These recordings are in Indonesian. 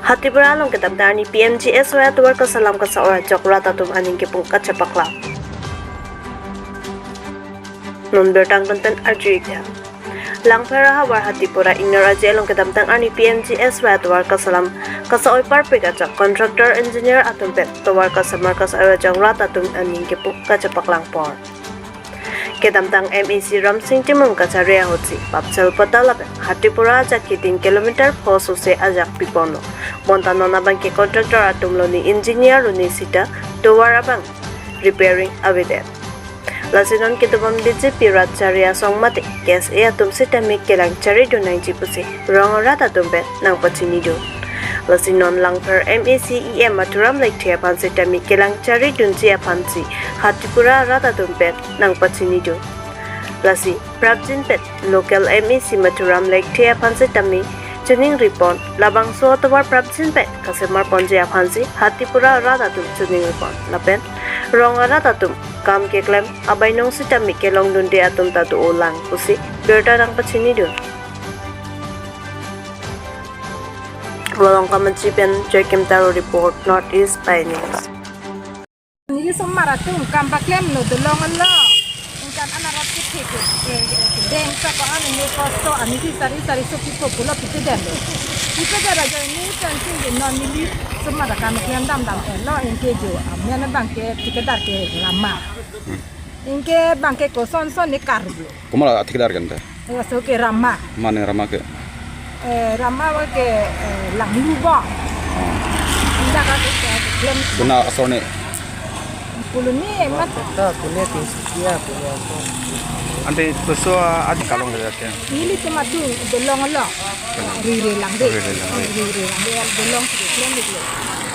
Hatipura along kitabda ni PMGS wa tuwar ka salam ka sa ora jokra tatum aning ke pung kachapakla. Non bertang konten arjuikya. Langpera hawar Hatipura ignora jelong kitabdang ani PMGS wa tuwar ka salam ka sa oy parpe ka contractor engineer atum pet tuwar ka sa markas ora jokra tatum aning ke pung kachapaklang por. Kedamtang MEC Ramsing Timung Kacharia Hotsi, Papsel Patalap, Hatipura Jaki 3 km Posuse Ajak Pipono, Montanona Banki Contractor Atumloni Engineer Runisita, Towarabang, Repairing Avidet. Lasinon Kitubam BJP Ratcharia Songmati, Kes Eatum Sitami Kelang Charido 90 Pusi, Rongorata Tumbet, Nang Pachinido. Lasinon Langper MEC EM Maturam Lake Tia Pansi Tami Kelang Chari Dunjia Pansi Hatipura Rata Tumpet Nang Pachinido. Lasi Prabjin Pet Local MEC Maturam Lake Tia Pansi Tami Chuning Ripon Labang Suatawar Prabjin Pet Kasemar Ponjia Pansi Hatipura Rata Tum Chuning Ripon Lapen Ronga Rata Tum Kam Keklem Abainong Sitami Kelong Dundi Atum Tatu Ulang Pusi Berta Nang Pachinido. Walong Kamachipen Joakim Taro Report Northeast Pini. Ini semara tu kampaklem no dolong Allah. Ingkan anak rakit itu. Deng sekolah ini kosto ani sari suki popular itu dan. Itu cara ini penting di non ini semara kampaklem dam lo ingke jo. Mana bangke tikedar ke lama. Ingke bangke koson ni karbi. Kumala tikedar kan ta? Ya so ke ramah. Mana ramah ke? Ramah ke langlu ba. Indah kan klaim. Guna asone. Puluni mat. Tak punya tinsia punya. Ante pessoa adi kalong da ke. Ini cuma tu dolong Allah. Riri lang de. Dolong klaim itu.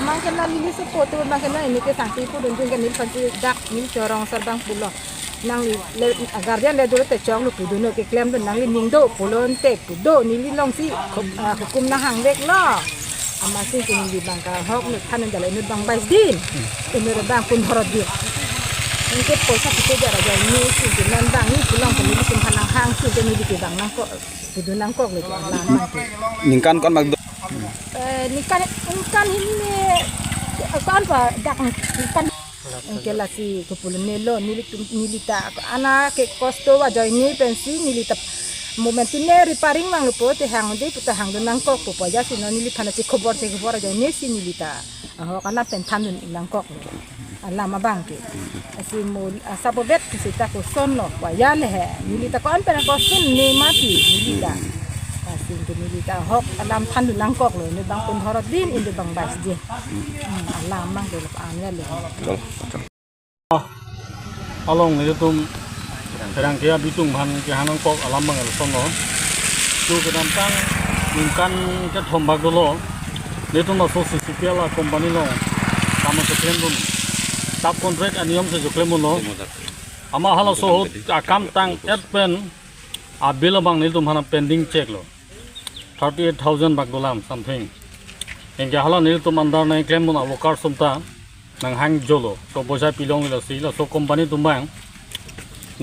Amang kena lili support tu amang kena ini ke santi pu dun kan ni panci dak ni corong serbang pulo. Nang le agardian le dulu tecong lu pudu no ke klaim dun nang li ningdo pulon te pudo ni li long si hukum na hang dek lo amasi kini di bangka hok ni kanan dala ini bang bais din ini bang pun horod din ini ke posa kita jara jara ni si nan bang ni pulang ke ni sim hanang hang si ke ni di bang nang kok pudu nang kok le lan Ningkan kon mag nikan ini kan pa dak nikan engke lasi kepulun nelo nilita ana ke kosto wajo ini pensi nilita momentine repairing mang lupo te hang de puta hang nang kok po ja sino nilit kana si khobor aja ne si nilita ho kana pen thanun nang kok ala mabangke asi mul asabobet kisita ko sonno wa ya le he nilita ko an pen ko sun ne mati nilita asi nilita hok alam thanun nang kok lo ne bang pun horot din inde bang bas je ala mang de an le Along ni tu terang kia bitung han kia hanong kok alam bang sono. Tu kedamtang mungkin ke thombak dulu. Ni tu masuk sisipiala lah company lo. Kamu sekian pun tap kontrak aniom sejuklem lo. Ama halau soho akam tang NEPN abil bang ni tu mana pending check lo. 38,000 bak dolam something. Engke halau ni tu mandar na claim pun avokar sumta. Nang hang jolo so bosa pilong lo si lo so company tumbang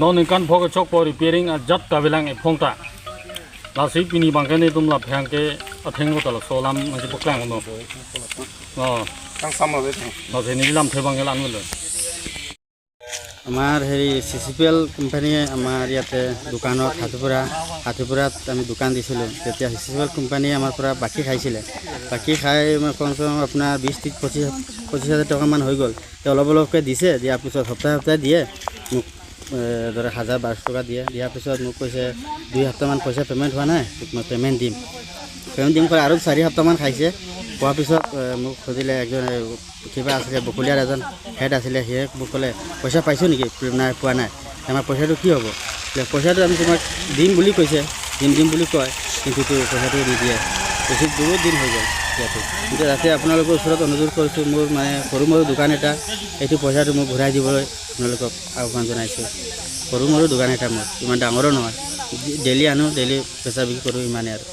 non ikan phok chok po repairing a jat ta bilang e phongta la si pini bangkane tumla phang ke atheng lo talo so lam ma ji poklang no Kang sama be. no theni lam thebang elan lo আমার হেৰি CCPL কোম্পানীয়ে আমাৰ ইয়াতে দোকানত হাতিপুৰাত আমি দোকান দিছিলোঁ তেতিয়া CCPL কোম্পানীয়ে আমাৰ পৰা বাকী খাইছিলে বাকী খাই কমচে কম আপোনাৰ 20-25,000 টকামান হৈ গ'ল তেওঁ অলপকৈ দিছে দিয়াৰ পিছত সপ্তাহে দিয়ে মোক ধৰক 1,000-1,200 টকা দিয়াৰ পিছত মোক কৈছে 2 সপ্তাহমান পইচা পে'মেণ্ট হোৱা নাই মই পে'মেণ্ট দিম কৰি আৰু 4 সপ্তাহমান খাইছে কোৱাৰ পিছত মোক সুধিলে একজন কিবা আছিলে বকুলীয়াৰ এজন হেড আছিলে সিয়ে মোক ক'লে পইচা পাইছোঁ নেকি নাই পোৱা নাই আমাৰ পইচাটো কি হ'ব পইচাটো আমি তোমাক দিম বুলি কৈছে দিম বুলি কয় কিন্তু পইচাটো নিদিয়ে বেছি বহুত দিন হৈ গ'ল ইয়াতে এতিয়া ৰাতি আপোনালোকৰ ওচৰত অনুৰোধ কৰিছোঁ মোৰ মানে সৰু মৰু দোকান এটা এইটো পইচাটো মোক ঘূৰাই দিবলৈ আপোনালোকক আহ্বান জনাইছোঁ সৰু মৰু দোকান এটা মোৰ ইমান ডাঙৰো নহয় ডেইলি আনো ডেইলি বেচা বিক্ৰী কৰোঁ ইমানে আৰু